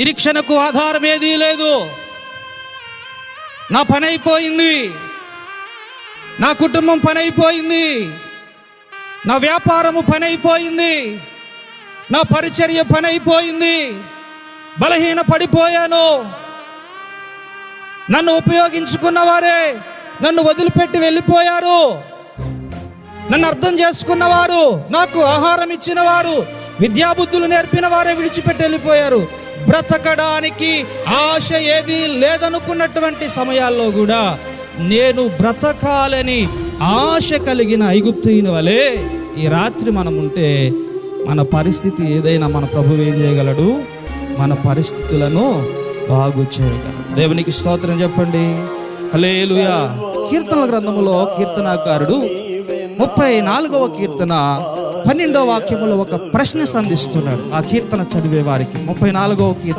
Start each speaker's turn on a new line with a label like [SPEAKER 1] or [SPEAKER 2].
[SPEAKER 1] నిరీక్షణకు ఆధారం ఏదీ లేదు. నా పని అయిపోయింది, నా కుటుంబం పని అయిపోయింది, నా వ్యాపారము పని అయిపోయింది, నా పరిచర్య పని అయిపోయింది, బలహీన పడిపోయాను. నన్ను ఉపయోగించుకున్న వారే నన్ను వదిలిపెట్టి వెళ్ళిపోయారు. నన్ను అర్థం చేసుకున్నవారు, నాకు ఆహారం ఇచ్చిన వారు, విద్యాబుద్ధులు నేర్పిన వారే విడిచిపెట్టి వెళ్ళిపోయారు. బ్రతకడానికి ఆశ ఏదీ లేదనుకున్నటువంటి సమయాల్లో కూడా నేను బ్రతకాలని ఆశ కలిగిన ఐగుప్తీయుని వలె ఈ రాత్రి మనం ఉంటే మన పరిస్థితి ఏదైనా మన ప్రభువు ఏం చేయగలడు? మన పరిస్థితులను బాగు చేయగలడు. దేవునికి స్తోత్రం చెప్పండి. హల్లెలూయా. కీర్తనల గ్రంథములో కీర్తనాకారుడు 34వ కీర్తన 12వ వాక్యములో ఒక ప్రశ్న సంధిస్తున్నాడు. ఆ కీర్తన చదివే వారికి 34వ కీర్తన